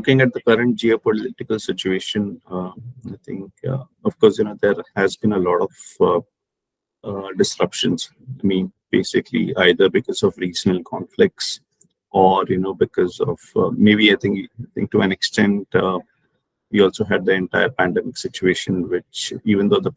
looking at the current geopolitical situation, I think, of course, there has been a lot of disruptions. I mean, basically, either because of regional conflicts or because of maybe I think to an extent we also had the entire pandemic situation, which even though the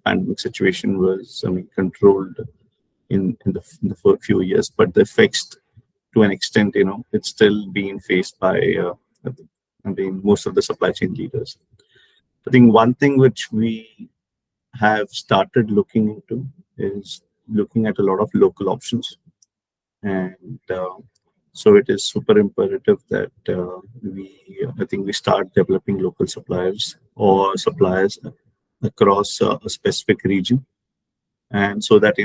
pandemic situation was, I mean, controlled in the few years, but the effects to an extent, it's still being faced by I mean, most of the supply chain leaders. I think one thing which we have started looking into is looking at a lot of local options, and so it is super imperative that I think we start developing local suppliers or suppliers across a specific region, and so that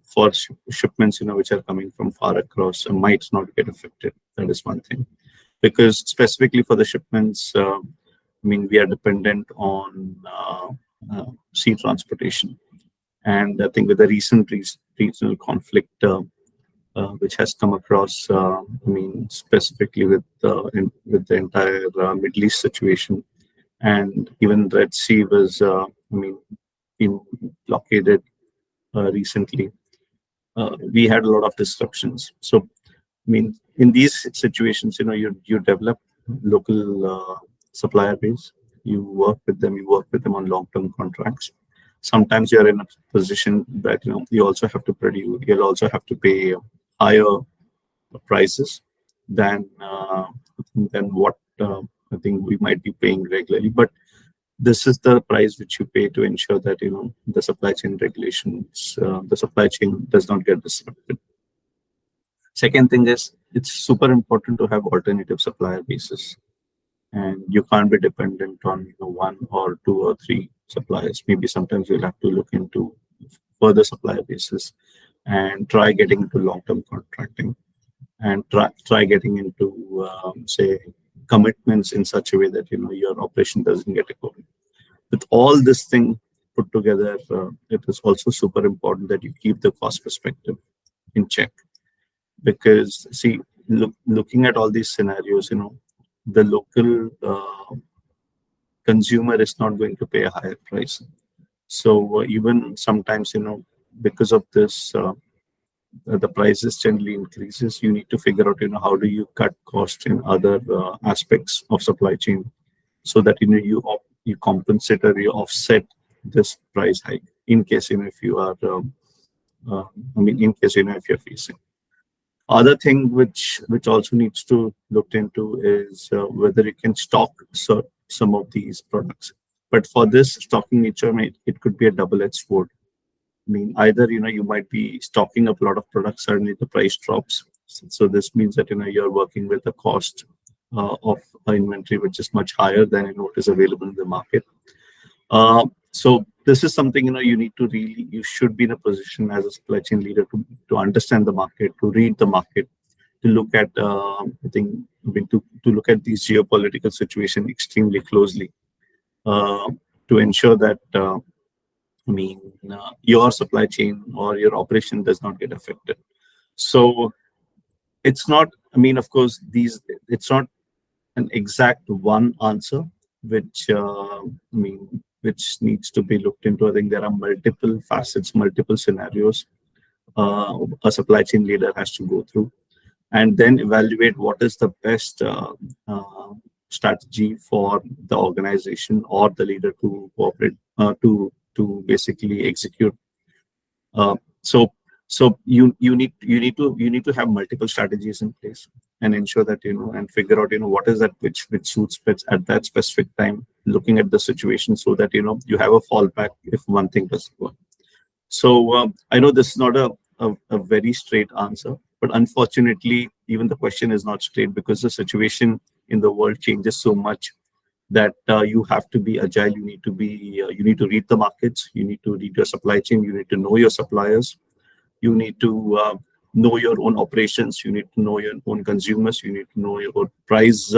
for shipments which are coming from far across might not get affected. That is one thing, because specifically for the shipments, I mean, we are dependent on sea transportation, and I think with the recent regional conflict which has come across, I mean, specifically with the entire Middle East situation, and even Red Sea was, I mean, been blockaded recently. We had a lot of disruptions. So, I mean, in these situations, you develop local supplier base. You work with them. You work with them on long-term contracts. Sometimes you are in a position that you also have to produce. You'll also have to pay higher prices than what I think we might be paying regularly. But this is the price which you pay to ensure that the supply chain regulations, the supply chain does not get disrupted. Second thing is, it's super important to have alternative supplier bases, and you can't be dependent on one or two or three suppliers. Maybe sometimes you'll have to look into further supplier bases and try getting into long-term contracting, and try getting into say commitments in such a way that your operation doesn't get eroded. With all this thing put together, it is also super important that you keep the cost perspective in check, because see, looking at all these scenarios, the local consumer is not going to pay a higher price. So even sometimes, because of this, the prices generally increases. You need to figure out, how do you cut cost in other aspects of supply chain, so that you compensate or you offset this price hike in case if you are, I mean, in case if you're facing. Other thing which also needs to look into is whether you can stock some of these products. But for this stocking nature, it could be a double-edged sword. I mean, either you might be stocking up a lot of products, suddenly the price drops. So this means that you're working with the cost of inventory which is much higher than what is available in the market. So this is something you should be in a position as a supply chain leader to understand the market, to read the market, to look at to look at these geopolitical situation extremely closely, to ensure that your supply chain or your operation does not get affected. So it's not, I mean, of course, it's not an exact one answer which which needs to be looked into. I think there are multiple facets, multiple scenarios a supply chain leader has to go through, and then evaluate what is the best strategy for the organization or the leader to cooperate to basically execute. So you need to have multiple strategies in place and ensure that and figure out what is that which suits best at that specific time, looking at the situation, so that you have a fallback if one thing doesn't work. So I know this is not a very straight answer, but unfortunately even the question is not straight, because the situation in the world changes so much that you have to be agile. You need to read the markets, you need to read your supply chain, you need to know your suppliers, you need to know your own operations, you need to know your own consumers, you need to know your own price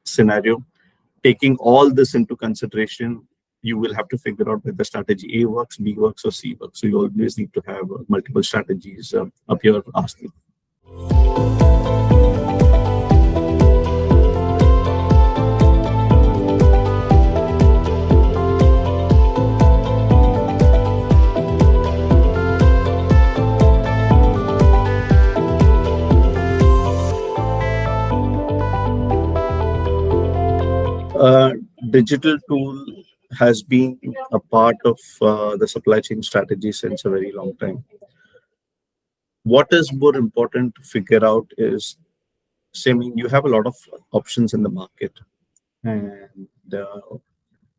scenario. Taking all this into consideration, you will have to figure out whether strategy A works, B works, or C works. So you always need to have multiple strategies up your arsenal. digital tool has been a part of the supply chain strategy since a very long time. What is more important to figure out is, say, I mean, you have a lot of options in the market, and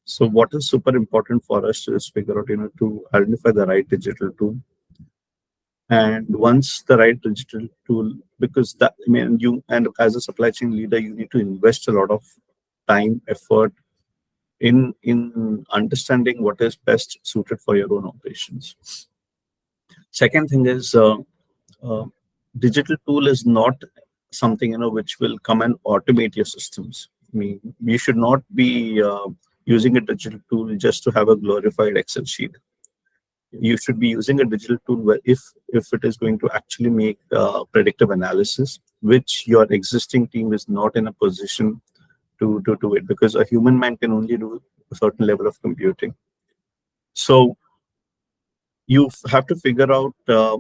so what is super important for us is figure out, to identify the right digital tool. And once the right digital tool, because that, I mean, you, and as a supply chain leader, you need to invest a lot of time, effort in understanding what is best suited for your own operations. Second thing is, uh, digital tool is not something, which will come and automate your systems. I mean, you should not be using a digital tool just to have a glorified Excel sheet. You should be using a digital tool where, if it is going to actually make predictive analysis, which your existing team is not in a position to do it, because a human mind can only do a certain level of computing. So you have to figure out the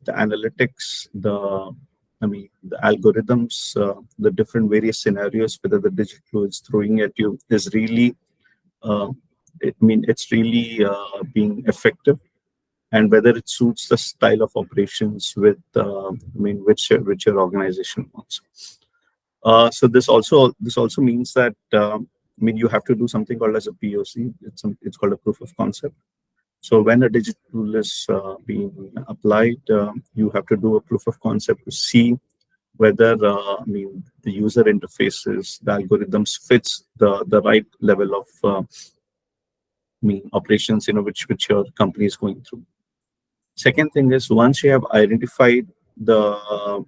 analytics, the algorithms, the different various scenarios, whether the digital is throwing at you is really, uh, it's really being effective, and whether it suits the style of operations with, which your organization wants. So this also means that, you have to do something called as a POC. It's called a proof of concept. So when a digital tool is being applied, you have to do a proof of concept to see whether, the user interfaces, the algorithms fits the right level of, operations, which your company is going through. Second thing is, once you have identified the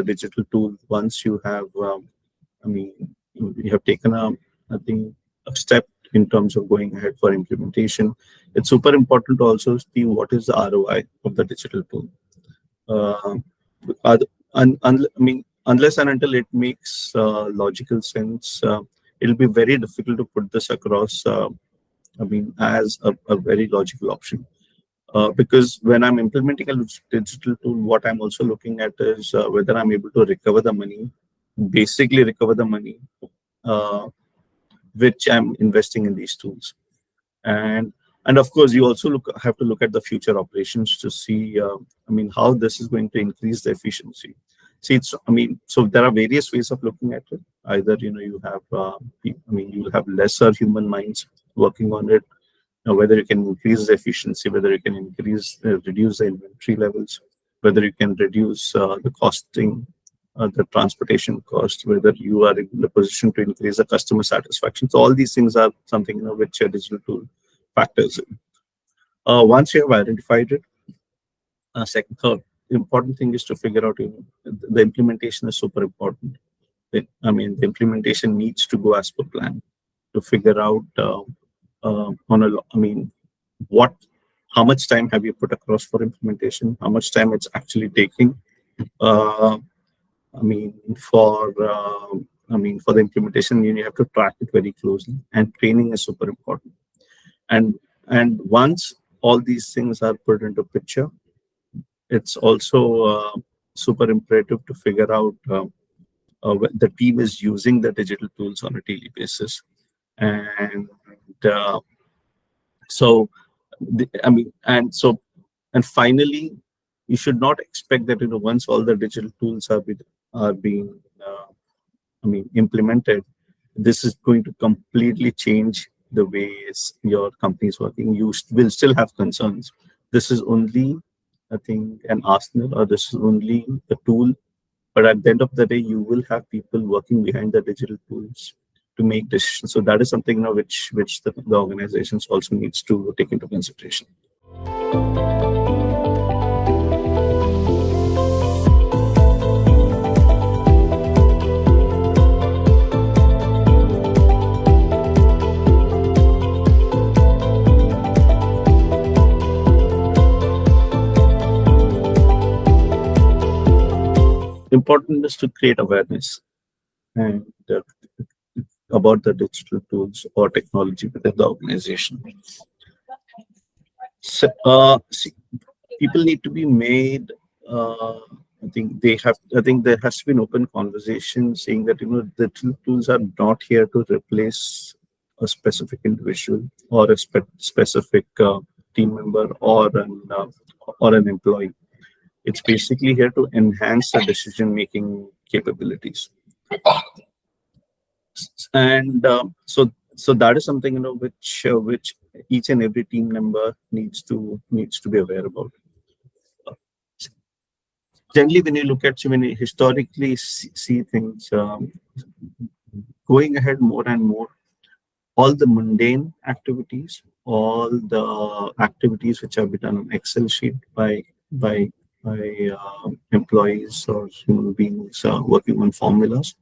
digital tool, once you have, I mean, you have taken I think, a step in terms of going ahead for implementation. It's super important to also see what is the ROI of the digital tool. Uh, unless and until it makes logical sense, it'll be very difficult to put this across. As a very logical option. Because when I'm implementing a digital tool, what I'm also looking at is whether I'm able to recover the money, basically recover the money, uh, which I'm investing in these tools. And of course, you also have to look at the future operations to see, how this is going to increase the efficiency. See, so there are various ways of looking at it. Either, you have, you'll have lesser human minds working on it, whether you can increase the efficiency, whether you can reduce the inventory levels, whether you can reduce the costing, the transportation cost, whether you are in the position to increase the customer satisfaction. So all these things are something, which a digital tool factors in. Once you have identified it, third important thing is to figure out, the implementation is super important. The implementation needs to go as per plan to figure out, what, how much time have you put across for implementation, how much time it's actually taking, uh, for the implementation. You have to track it very closely, and training is super important. And once all these things are put into picture, it's also super imperative to figure out, the team is using the digital tools on a daily basis. And uh, so and finally, you should not expect that, once all the digital tools are being implemented, this is going to completely change the ways your company is working. You will still have concerns. This is only, I think, an arsenal, or this is only a tool. But at the end of the day, you will have people working behind the digital tools to make decisions. So that is something, which the organizations also needs to take into consideration. Important is to create awareness and about the digital tools or technology within the organization. So, see, people need to be made, I think there has to be an open conversation saying that the tools are not here to replace a specific individual or a specific team member or an employee. It's basically here to enhance the decision making capabilities. And so that is something which each and every team member needs to be aware about. Generally, when you look at, when you historically see things going ahead more and more, all the mundane activities, all the activities which have been done on Excel sheet by employees or human beings working on formulas,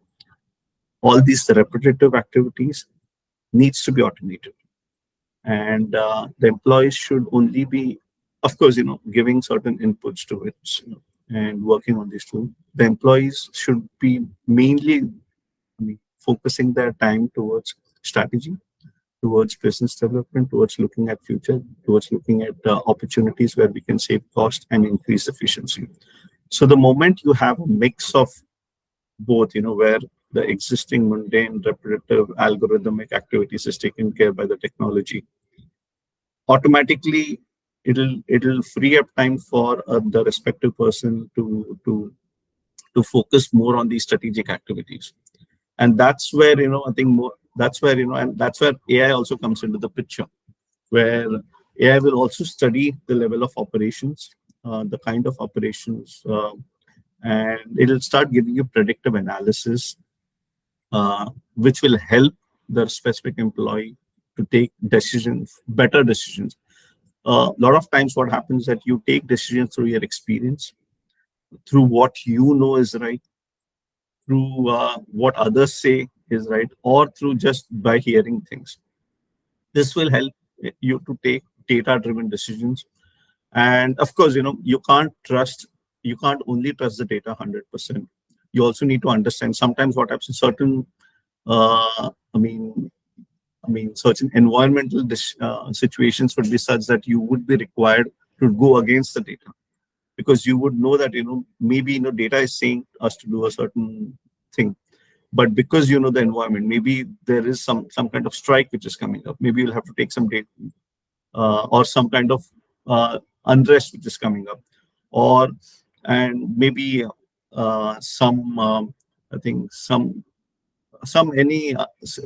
all these repetitive activities needs to be automated, and the employees should only be, of course, giving certain inputs to it, and working on these tools. The employees should be mainly focusing their time towards strategy, towards business development, towards looking at future, towards looking at opportunities where we can save cost and increase efficiency. So the moment you have a mix of both, where the existing mundane, repetitive, algorithmic activities is taken care by the technology, automatically it'll free up time for the respective person to focus more on these strategic activities. And that's where I think more that's where and that's where AI also comes into the picture, where AI will also study the level of operations, the kind of operations, and it'll start giving you predictive analysis, which will help the specific employee to take better decisions. A lot of times what happens that you take decisions through your experience, through what you know is right, through what others say is right, or through just by hearing things. This will help you to take data driven decisions. And of course, you can't only trust the data 100%. You also need to understand sometimes what happens in certain I mean certain environmental situations would be such that you would be required to go against the data, because you would know that maybe data is saying us to do a certain thing, but because the environment, maybe there is some kind of strike which is coming up, maybe you'll have to take some data, or some kind of unrest which is coming up, or and maybe some I think some any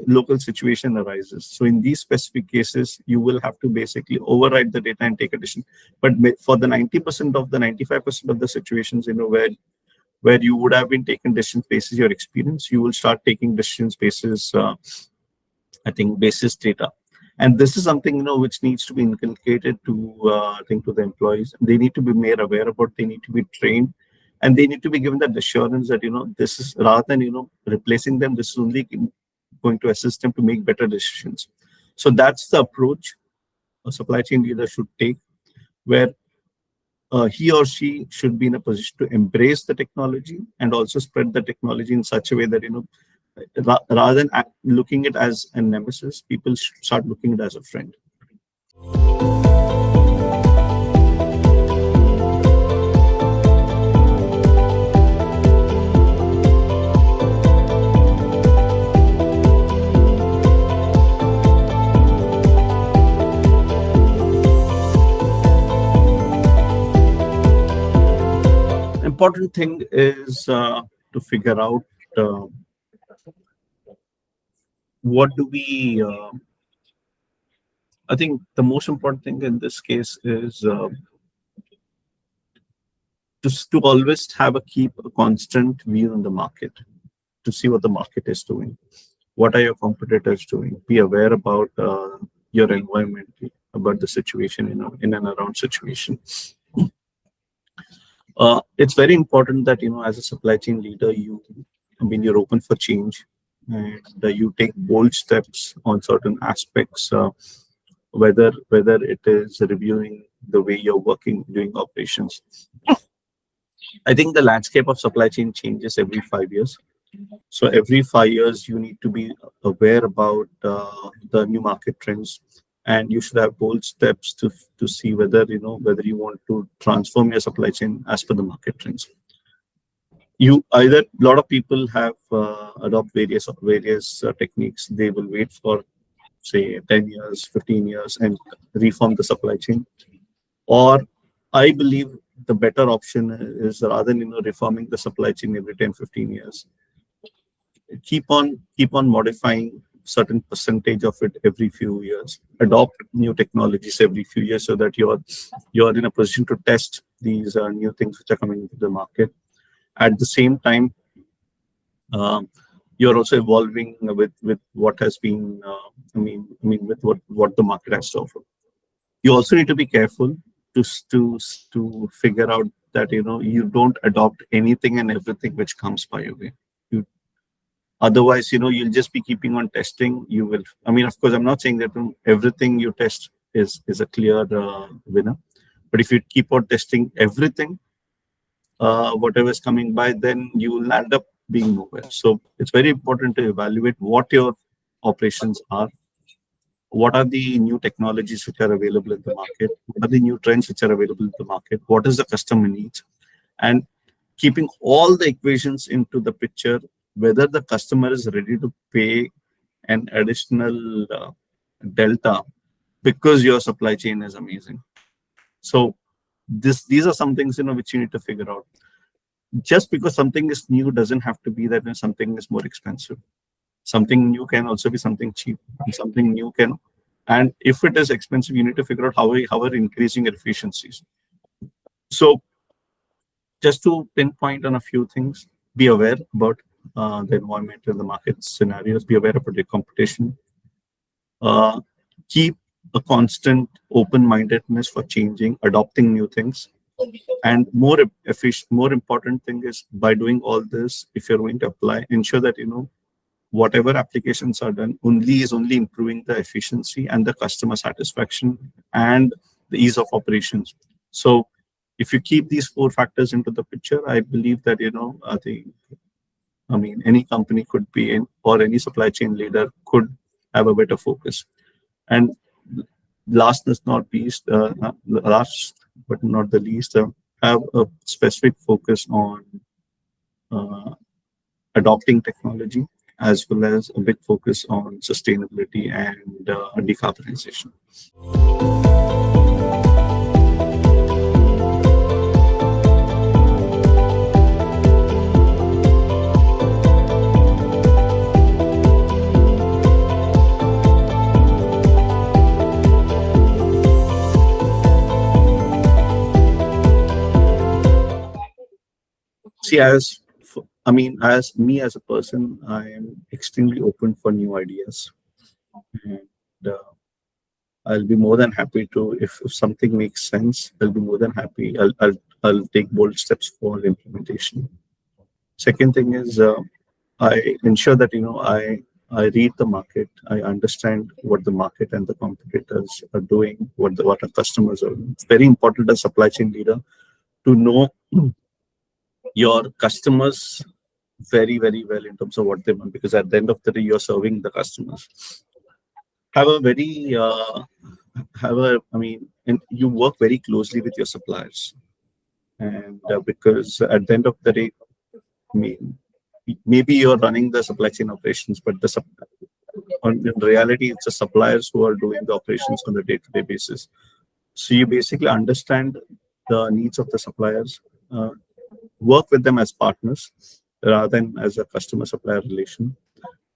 local situation arises. So in these specific cases, you will have to basically override the data and take a decision. But for the 90% of the 95% of the situations, where you would have been taking decisions basis your experience, you will start taking decisions basis I think basis data. And this is something which needs to be inculcated to I think to the employees. They need to be made aware about. They need to be trained, and they need to be given that assurance that this is, rather than replacing them, this is only going to assist them to make better decisions. So that's the approach a supply chain leader should take, where he or she should be in a position to embrace the technology and also spread the technology in such a way that rather than looking it as a nemesis, people should start looking at it as a friend. Important thing is to figure out what do we I think the most important thing in this case is to always keep a constant view on the market, to see what the market is doing, what are your competitors doing, be aware about your environment, about the situation, in and around situation. It's very important that as a supply chain leader, you're open for change, and you take bold steps on certain aspects, whether it is reviewing the way you're working, doing operations. I think the landscape of supply chain changes every 5 years. So every 5 years, you need to be aware about the new market trends, and you should have bold steps to see whether you want to transform your supply chain as per the market trends. You either a lot of people have adopt various techniques. They will wait for say 10 years, 15 years, and reform the supply chain. Or I believe the better option is rather than reforming the supply chain every 10, 15 years, keep on modifying certain percentage of it every few years, adopt new technologies every few years so that you're in a position to test these new things which are coming into the market. At the same time, um, you're also evolving with what has been I mean with what the market has to offer. You also need to be careful to figure out that you don't adopt anything and everything which comes by your way. You Otherwise, you'll just be keeping on testing. You will, I mean, of course, I'm not saying that everything you test is a clear winner, but if you keep on testing everything, whatever is coming by, then you will end up being nowhere. So it's very important to evaluate what your operations are, what are the new technologies which are available in the market, what are the new trends which are available in the market, what is the customer needs, and keeping all the equations into the picture, whether the customer is ready to pay an additional delta because your supply chain is amazing. So these are some things which you need to figure out. Just because something is new doesn't have to be that something is more expensive. Something new can also be something cheap, and something new can. And if it is expensive, you need to figure out how are increasing your efficiencies. So just to pinpoint on a few things, be aware about the environment and the market scenarios. Be aware about your competition. Uh, Keep a constant open-mindedness for changing, adopting new things. And more efficient, more important thing is by doing all this, if you're going to apply, ensure that whatever applications are done only improving the efficiency and the customer satisfaction and the ease of operations. So if you keep these four factors into the picture, I believe that any company could be in, or any supply chain leader could have a better focus. And last but not least, last but not the least, have a specific focus on uh, adopting technology, as well as a big focus on sustainability and decarbonization. See, as me as a person, I am extremely open for new ideas, and I'll be more than happy to, if something makes sense, I'll be more than happy. I'll take bold steps for implementation. Second thing is, I ensure that I read the market. I understand what the market and the competitors are doing, what our customers are doing. It's very important as supply chain leader to know your customers very, very well in terms of what they want, because at the end of the day, you're serving the customers. Have a very have a I mean, and you work very closely with your suppliers, and because at the end of the day, I mean, maybe you're running the supply chain operations, but in reality, it's the suppliers who are doing the operations on a day-to-day basis. So you basically understand the needs of the suppliers, uh, work with them as partners rather than as a customer-supplier relation.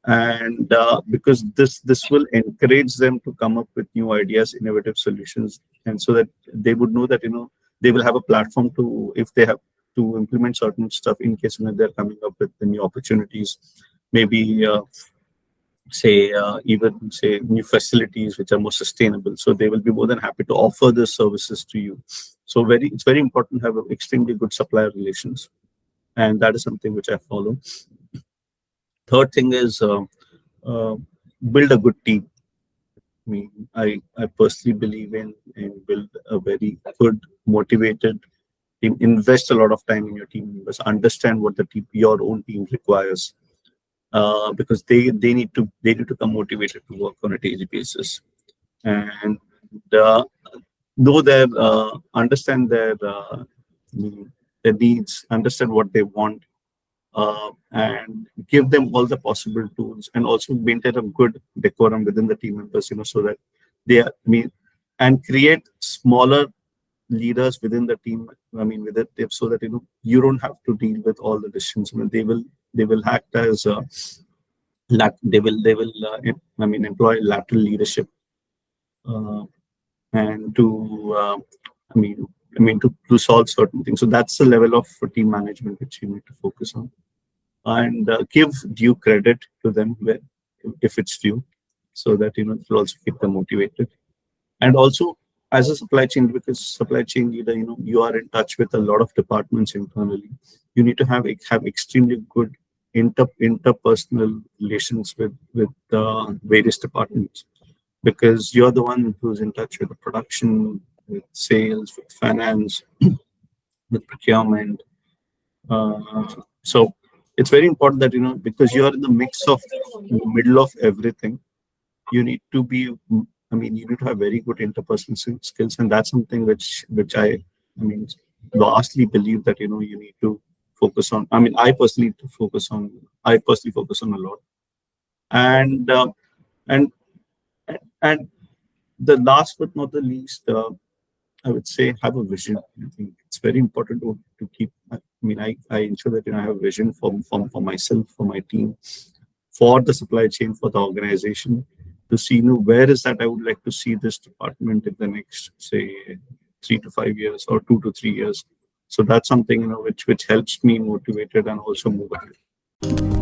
And because this will encourage them to come up with new ideas, innovative solutions, and so that they would know that they will have a platform to, if they have to implement certain stuff, in case they're coming up with the new opportunities, maybe say even say new facilities which are more sustainable, so they will be more than happy to offer the services to you. So it's very important to have extremely good supplier relations, and that is something which I follow. Third thing is uh, build a good team. I mean, I personally believe in build a very good, motivated team. Invest a lot of time in your team members. Understand what your own team requires, because they need to come motivated to work on a daily basis, and uh, know understand their needs, understand what they want, and give them all the possible tools, and also maintain a good decorum within the team members, so that they are, I mean, and create smaller leaders within the team. I mean, with it, so that you don't have to deal with all the decisions. I mean, they will act as I mean, employ lateral leadership, uh, and to I mean to solve certain things. So that's the level of team management which you need to focus on, and give due credit to them where, if it's due, so that it will also keep them motivated. And also, as a supply chain, because supply chain leader, you are in touch with a lot of departments internally. You need to have extremely good interpersonal relations with various departments, because you're the one who's in touch with the production, with sales, with finance, with procurement. So it's very important that because you are in the mix of, in the middle of everything, you need to be. I mean, you need to have very good interpersonal skills, and that's something which I mean, vastly believe that you need to focus on. I mean, I personally focus on a lot, and and and the last but not the least, I would say, have a vision. I think it's very important to keep. I mean, I ensure that I have a vision for myself, for my team, for the supply chain, for the organization, to see where is that I would like to see this department in the next, say, 3 to 5 years or 2 to 3 years. So that's something which helps me motivated and also move ahead.